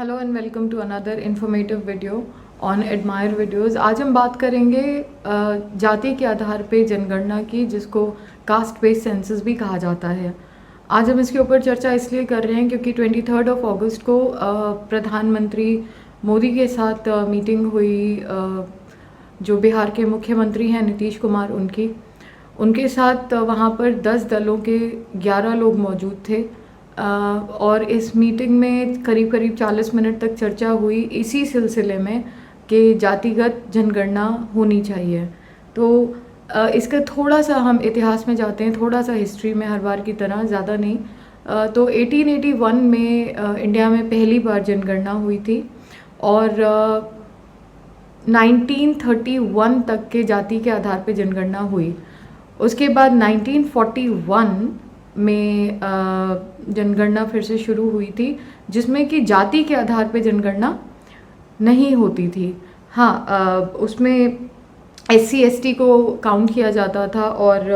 Hello and welcome to another informative video on Admire Videos. आज हम बात करेंगे जाति के आधार पे जनगणना की, जिसको कास्ट बेस्ड सेंसस भी कहा जाता है। आज हम इसके ऊपर चर्चा इसलिए कर रहे हैं क्योंकि 23 अगस्त को प्रधानमंत्री मोदी के साथ मीटिंग हुई। जो बिहार के मुख्यमंत्री हैं नीतीश कुमार, उनके साथ वहाँ पर 10 दलों के 11 लोग मौजूद थे। और इस मीटिंग में करीब 40 मिनट तक चर्चा हुई इसी सिलसिले में कि जातिगत जनगणना होनी चाहिए। तो इसका थोड़ा सा हम इतिहास में जाते हैं, थोड़ा सा हिस्ट्री में, हर बार की तरह, ज़्यादा नहीं। तो 1881 में इंडिया में पहली बार जनगणना हुई थी और 1931 तक के जाति के आधार पर जनगणना हुई। उसके बाद 1941 में जनगणना फिर से शुरू हुई थी, जिसमें कि जाति के आधार पे जनगणना नहीं होती थी। हाँ, उसमें SC ST को काउंट किया जाता था और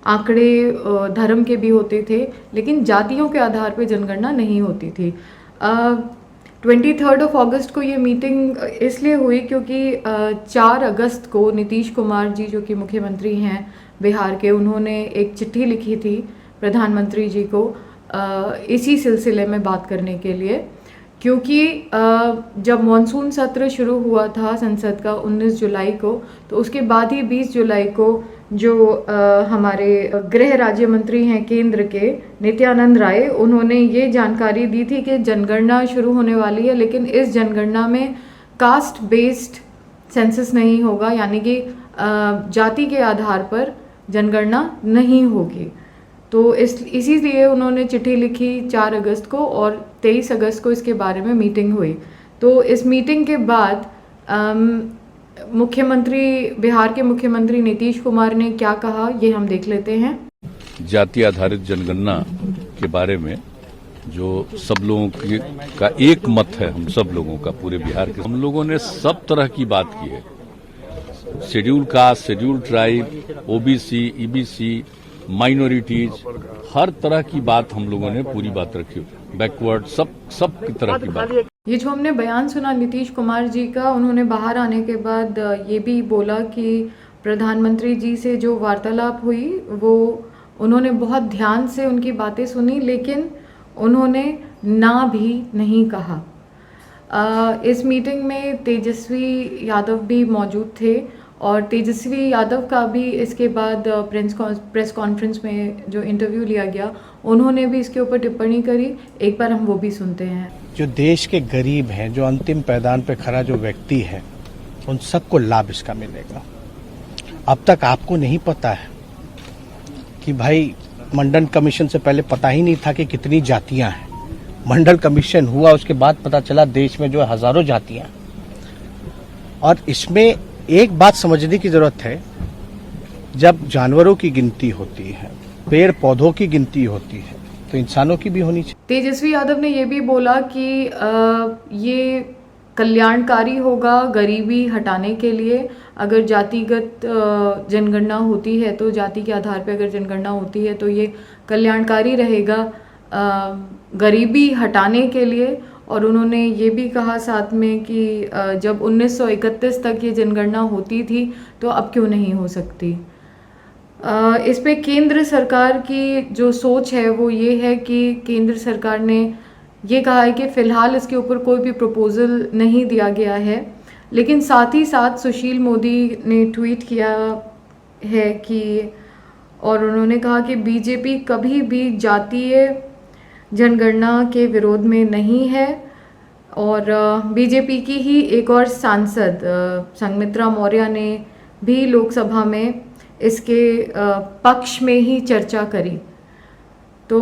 आंकड़े धर्म के भी होते थे, लेकिन जातियों के आधार पे जनगणना नहीं होती थी। 23 अगस्त को ये मीटिंग इसलिए हुई क्योंकि 4 अगस्त को नीतीश कुमार जी, जो कि मुख्यमंत्री हैं बिहार के, उन्होंने एक चिट्ठी लिखी थी प्रधानमंत्री जी को इसी सिलसिले में बात करने के लिए, क्योंकि जब मॉनसून सत्र शुरू हुआ था संसद का 19 जुलाई को, तो उसके बाद ही 20 जुलाई को जो हमारे गृह राज्य मंत्री हैं केंद्र के, नित्यानंद राय, उन्होंने ये जानकारी दी थी कि जनगणना शुरू होने वाली है, लेकिन इस जनगणना में कास्ट बेस्ड सेंसस नहीं होगा, यानी कि जाति के आधार पर जनगणना नहीं होगी। तो इसीलिए उन्होंने चिट्ठी लिखी 4 अगस्त को और 23 अगस्त को इसके बारे में मीटिंग हुई। तो इस मीटिंग के बाद बिहार के मुख्यमंत्री नीतीश कुमार ने क्या कहा, ये हम देख लेते हैं। जाति आधारित जनगणना के बारे में जो सब लोगों का एक मत है, हम सब लोगों का, पूरे बिहार के, हम लोगों ने सब तरह की बात की है। Schedule caste, schedule tribe, OBC, EBC, minorities, हर तरह की बात हम लोगों ने पूरी बात रखी, बैकवर्ड, सब की तरह की बात। ये जो हमने बयान सुना नीतीश कुमार जी का, उन्होंने बाहर आने के बाद ये भी बोला कि प्रधानमंत्री जी से जो वार्तालाप हुई वो उन्होंने बहुत ध्यान से उनकी बातें सुनी, लेकिन उन्होंने ना भी नहीं कहा। इस मीटिंग में तेजस्वी यादव भी मौजूद थे और तेजस्वी यादव का भी इसके बाद प्रेस कॉन्फ्रेंस में जो इंटरव्यू लिया गया, उन्होंने भी इसके ऊपर टिप्पणी करी। एक बार हम वो भी सुनते हैं। जो देश के गरीब हैं, जो अंतिम पैदान पे खड़ा जो व्यक्ति है, उन सबको लाभ इसका मिलेगा। अब तक आपको नहीं पता है कि भाई मंडल कमीशन से पहले पता ही नहीं था कि कितनी जातियां हैं। मंडल कमीशन हुआ, उसके बाद पता चला देश में जो हजारों जातियां। और इसमें एक बात समझने की जरूरत है, जब जानवरों की गिनती होती है, पेड़ पौधों की गिनती होती है, तो इंसानों की भी होनी चाहिए। तेजस्वी यादव ने यह भी बोला कि ये कल्याणकारी होगा गरीबी हटाने के लिए। अगर जातिगत जनगणना होती है, तो जाति के आधार पर अगर जनगणना होती है तो ये कल्याणकारी रहेगा गरीबी हटाने के लिए। और उन्होंने ये भी कहा साथ में कि जब 1931 तक ये जनगणना होती थी, तो अब क्यों नहीं हो सकती। इस पे केंद्र सरकार की जो सोच है वो ये है कि केंद्र सरकार ने ये कहा है कि फ़िलहाल इसके ऊपर कोई भी प्रपोज़ल नहीं दिया गया है, लेकिन साथ ही साथ सुशील मोदी ने ट्वीट किया है कि, और उन्होंने कहा कि BJP कभी भी जातीय जनगणना के विरोध में नहीं है। और BJP की ही एक और सांसद संघमित्रा मौर्य ने भी लोकसभा में इसके पक्ष में ही चर्चा करी। तो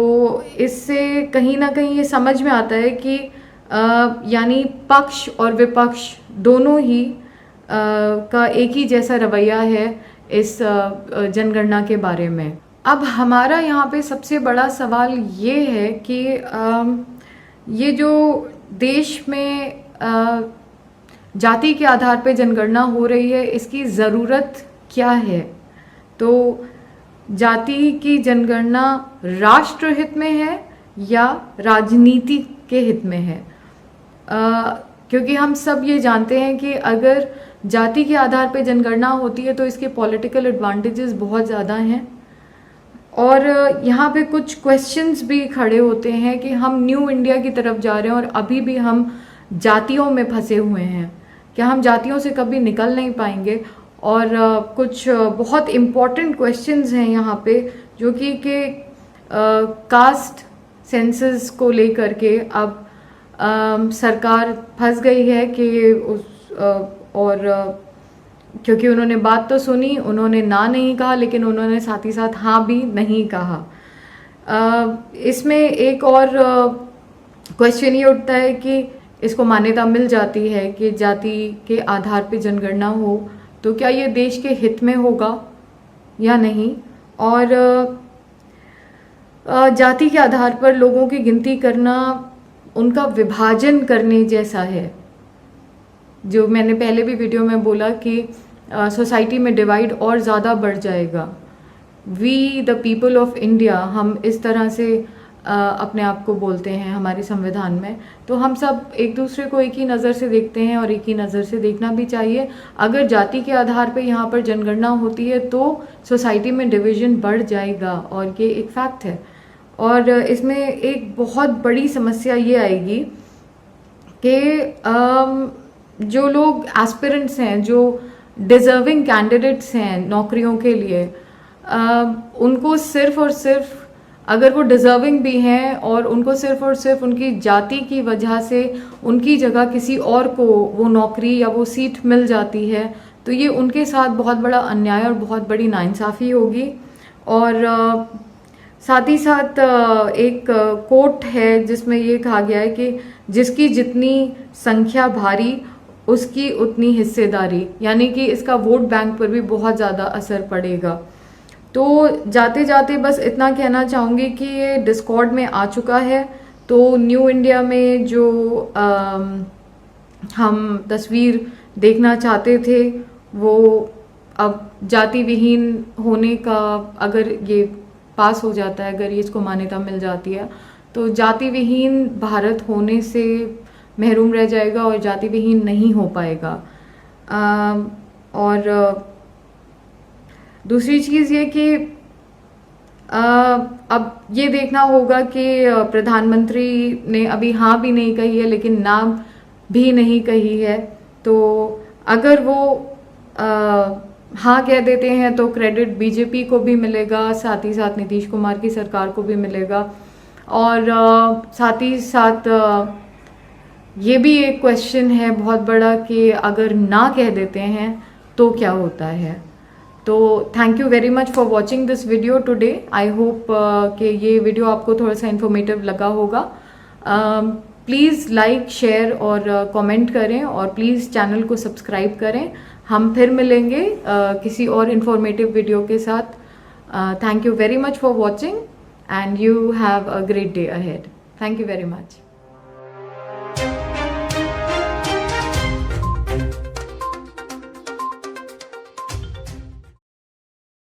इससे कहीं ना कहीं ये समझ में आता है कि यानी पक्ष और विपक्ष दोनों ही का एक ही जैसा रवैया है इस जनगणना के बारे में। अब हमारा यहाँ पे सबसे बड़ा सवाल ये है कि ये जो देश में जाति के आधार पे जनगणना हो रही है, इसकी ज़रूरत क्या है। तो जाति की जनगणना राष्ट्र हित में है या राजनीति के हित में है। क्योंकि हम सब ये जानते हैं कि अगर जाति के आधार पर जनगणना होती है तो इसके पॉलिटिकल एडवांटेजेस बहुत ज़्यादा हैं। और यहाँ पे कुछ क्वेश्चंस भी खड़े होते हैं कि हम न्यू इंडिया की तरफ जा रहे हैं और अभी भी हम जातियों में फंसे हुए हैं, क्या हम जातियों से कभी निकल नहीं पाएंगे। और कुछ बहुत इम्पॉर्टेंट क्वेश्चंस हैं यहाँ पे जो कि कास्ट सेंसस को लेकर के अब सरकार फंस गई है कि क्योंकि उन्होंने बात तो सुनी, उन्होंने ना नहीं कहा, लेकिन उन्होंने साथ ही साथ हाँ भी नहीं कहा। इसमें एक और क्वेश्चन ये उठता है कि इसको मान्यता मिल जाती है कि जाति के आधार पे जनगणना हो तो क्या ये देश के हित में होगा या नहीं। और जाति के आधार पर लोगों की गिनती करना उनका विभाजन करने जैसा है। जो मैंने पहले भी वीडियो में बोला कि सोसाइटी में डिवाइड और ज़्यादा बढ़ जाएगा। We the people of India, हम इस तरह से अपने आप को बोलते हैं हमारे संविधान में। तो हम सब एक दूसरे को एक ही नज़र से देखते हैं और एक ही नज़र से देखना भी चाहिए। अगर जाति के आधार पर यहाँ पर जनगणना होती है तो सोसाइटी में डिवीज़न बढ़ जाएगा और ये एक फैक्ट है। और इसमें एक बहुत बड़ी समस्या ये आएगी कि जो लोग एस्पिरेंट्स हैं, जो डिज़र्विंग कैंडिडेट्स हैं नौकरियों के लिए, उनको सिर्फ और सिर्फ, अगर वो डिज़र्विंग भी हैं और उनको सिर्फ और सिर्फ उनकी जाति की वजह से उनकी जगह किसी और को वो नौकरी या वो सीट मिल जाती है, तो ये उनके साथ बहुत बड़ा अन्याय और बहुत बड़ी नाइंसाफ़ी होगी। और साथ ही साथ एक कोट है जिसमें ये कहा गया है कि जिसकी जितनी संख्या भारी उसकी उतनी हिस्सेदारी, यानी कि इसका वोट बैंक पर भी बहुत ज़्यादा असर पड़ेगा। तो जाते जाते बस इतना कहना चाहूँगी कि ये डिस्कॉर्ड में आ चुका है। तो न्यू इंडिया में जो हम तस्वीर देखना चाहते थे वो अब जाति विहीन होने का, अगर ये पास हो जाता है, अगर ये इसको मान्यता मिल जाती है तो जाति विहीन भारत होने से महरूम रह जाएगा और जाति विहीन नहीं हो पाएगा। और दूसरी चीज़ ये कि अब ये देखना होगा कि प्रधानमंत्री ने अभी हाँ भी नहीं कही है लेकिन ना भी नहीं कही है। तो अगर वो हाँ कह देते हैं तो क्रेडिट बीजेपी को भी मिलेगा, साथ ही साथ नीतीश कुमार की सरकार को भी मिलेगा। और साथ ही साथ ये भी एक क्वेश्चन है बहुत बड़ा कि अगर ना कह देते हैं तो क्या होता है। तो thank you very much for watching this video today. I hope कि ये वीडियो आपको थोड़ा सा इन्फॉर्मेटिव लगा होगा। प्लीज़ लाइक, शेयर और कमेंट करें और प्लीज़ चैनल को सब्सक्राइब करें। हम फिर मिलेंगे किसी और इन्फॉर्मेटिव वीडियो के साथ। Thank you very much for watching and you have a great day ahead. Thank you very much.